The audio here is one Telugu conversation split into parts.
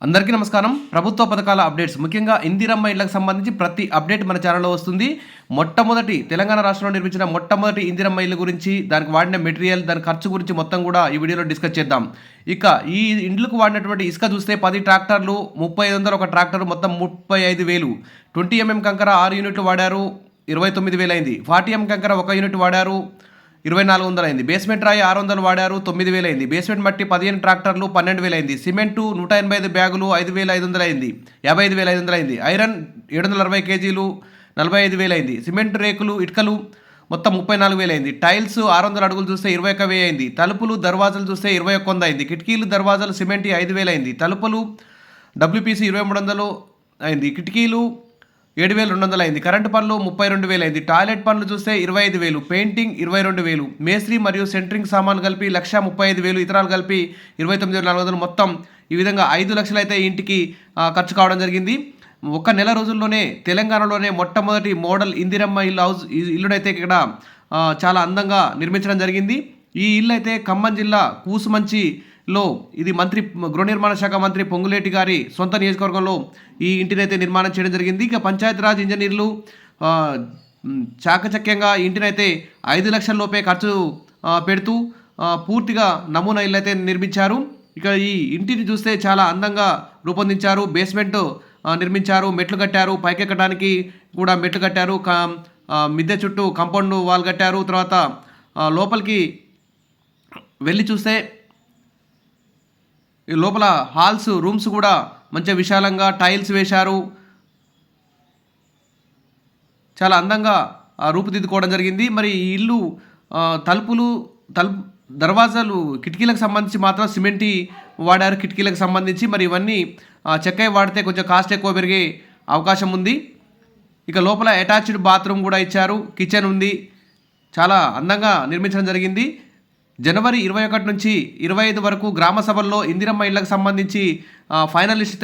అందరికీ నమస్కారం. ప్రభుత్వ పథకాల అప్డేట్స్ ముఖ్యంగా ఇందిరమ్మ ఇళ్లకు సంబంధించి ప్రతి అప్డేట్ మన ఛానల్లో వస్తుంది. మొట్టమొదటి తెలంగాణ రాష్ట్రంలో నిర్మించిన మొట్టమొదటి ఇందిరమ్మ ఇల్లు గురించి, దానికి వాడిన మెటీరియల్, దాని ఖర్చు గురించి మొత్తం కూడా ఈ వీడియోలో డిస్కస్ చేద్దాం. ఇక ఈ ఇండ్లకు వాడినటువంటి ఇసుక చూస్తే 10 ట్రాక్టర్లు, 3500 ఒక ట్రాక్టర్, మొత్తం 35,000. 20 mm కంకర 6 యూనిట్లు వాడారు, 29,000 అయింది. 40 mm కంకర 1 యూనిట్ వాడారు, 2,400 అయింది. బేస్మెంట్ రాయి 600 వాడారు, 9,000 అయింది. బేస్మెంట్ మట్టి 15 ట్రాక్టర్లు, 12,000 అయింది. సిమెంటు 185 బ్యాగులు, 5,500 అయింది, 55,500 అయింది. ఐరన్ 760 కేజీలు, 45,000 అయింది. సిమెంట్ రేకులు, ఇటుకలు మొత్తం 34,000 అయింది. టైల్స్ 600 అడుగులు చూస్తే 21,000 అయింది. తలుపులు దర్వాజాలు చూస్తే 21,100 అయింది. కిటికీలు దర్వాజాలు సిమెంట్ 5,000 అయింది. తలుపులు WPC 2,300 అయింది. కిటికీలు 7,200 అయింది. కరెంటు పనులు 32,000 అయింది. టాయిలెట్ పనులు చూస్తే 25,000. పెయింటింగ్ 22,000. మేస్త్రి మరియు సెంట్రింగ్ సామాన్లు కలిపి 1,35,000. ఇతరాలు కలిపి 29,400. మొత్తం ఈ విధంగా 5 లక్షలు అయితే ఇంటికి ఖర్చు కావడం జరిగింది. ఒక నెల రోజుల్లోనే తెలంగాణలోనే మొట్టమొదటి మోడల్ ఇందిరమ్మ ఇల్లునైతే ఇక్కడ చాలా అందంగా నిర్మించడం జరిగింది. ఈ ఇల్లు అయితే ఖమ్మం జిల్లా కూసుమంచిలో ఇది గృహ నిర్మాణ శాఖ మంత్రి పొంగులేటి గారి సొంత నియోజకవర్గంలో ఈ ఇంటినైతే నిర్మాణం చేయడం జరిగింది. ఇక పంచాయతీరాజ్ ఇంజనీర్లు చాకచక్యంగా ఈ ఇంటినైతే 5 లక్షల లోపే ఖర్చు పెడుతూ పూర్తిగా నమూనా ఇల్లు అయితే నిర్మించారు. ఇక ఈ ఇంటిని చూస్తే చాలా అందంగా రూపొందించారు. బేస్మెంట్ నిర్మించారు, మెట్లు కట్టారు, పైకెక్కడానికి కూడా మెట్లు కట్టారు, మిద్దె చుట్టూ కాంపౌండ్ వాల్ కట్టారు. తర్వాత లోపలికి వెళ్ళి చూస్తే లోపల హాల్స్, రూమ్స్ కూడా మంచిగా విశాలంగా టైల్స్ వేశారు. చాలా అందంగా రూపుదిద్దుకోవడం జరిగింది. మరి ఈ ఇల్లు దర్వాజాలు, కిటికీలకు సంబంధించి మాత్రం సిమెంటి వాడారు. కిటికీలకు సంబంధించి మరి ఇవన్నీ చెక్కై వాడితే కొంచెం కాస్ట్ ఎక్కువ పెరిగే అవకాశం ఉంది. ఇక లోపల అటాచ్డ్ బాత్రూమ్ కూడా ఇచ్చారు, కిచెన్ ఉంది. చాలా అందంగా నిర్మించడం జరిగింది. జనవరి 21 నుంచి 25 వరకు గ్రామ సభల్లో ఇందిరమ్మ ఇళ్లకు సంబంధించి ఫైనల్ లిస్ట్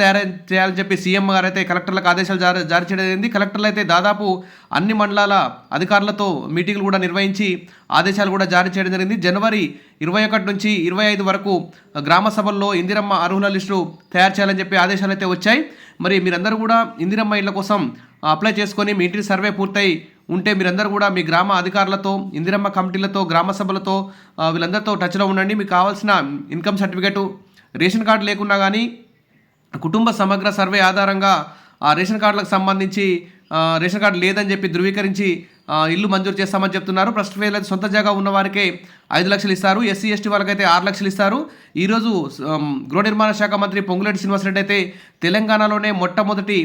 చేయాలని చెప్పి సీఎం గారు అయితే కలెక్టర్లకు ఆదేశాలు జారీ చేయడం జరిగింది. కలెక్టర్లు అయితే దాదాపు అన్ని మండలాల అధికారులతో మీటింగ్లు కూడా నిర్వహించి ఆదేశాలు కూడా జారీ చేయడం జరిగింది. జనవరి 21 నుంచి 25 వరకు గ్రామ సభల్లో ఇందిరమ్మ అర్హుల లిస్టు తయారు చేయాలని చెప్పి ఆదేశాలు అయితే వచ్చాయి. మరి మీరందరూ కూడా ఇందిరమ్మ ఇళ్ల కోసం అప్లై చేసుకొని మీ ఇంటి సర్వే పూర్తయి ఉంటే మీరందరూ కూడా మీ గ్రామ అధికారులతో, ఇందిరమ్మ కమిటీలతో, గ్రామ సభలతో వీళ్ళందరితో టచ్లో ఉండండి. మీకు కావాల్సిన ఇన్కమ్ సర్టిఫికేటు, రేషన్ కార్డు లేకున్నా కానీ కుటుంబ సమగ్ర సర్వే ఆధారంగా ఆ రేషన్ కార్డులకు సంబంధించి రేషన్ కార్డు లేదని చెప్పి ధృవీకరించి ఇల్లు మంజూరు చేస్తామని చెప్తున్నారు. ఫస్ట్ ఫేజ్ అయితే సొంత జాగా ఉన్న వారికే 5 లక్షలు ఇస్తారు. SC ST వాళ్ళకైతే 6 లక్షలు ఇస్తారు. ఈరోజు గృహ నిర్మాణ శాఖ మంత్రి పొంగులేటి శ్రీనివాసరెడ్డి అయితే తెలంగాణలోనే మొట్టమొదటి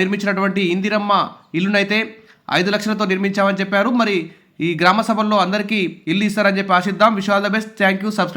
నిర్మించినటువంటి ఇందిరమ్మ ఇల్లునైతే 5 లక్షలతో నిర్మించామని చెప్పారు. మరి ఈ గ్రామ సభల్లో అందరికీ ఇల్లు ఇస్తారని చెప్పి ఆశిద్దాం. Wish all the best. Thank you. Subscribe.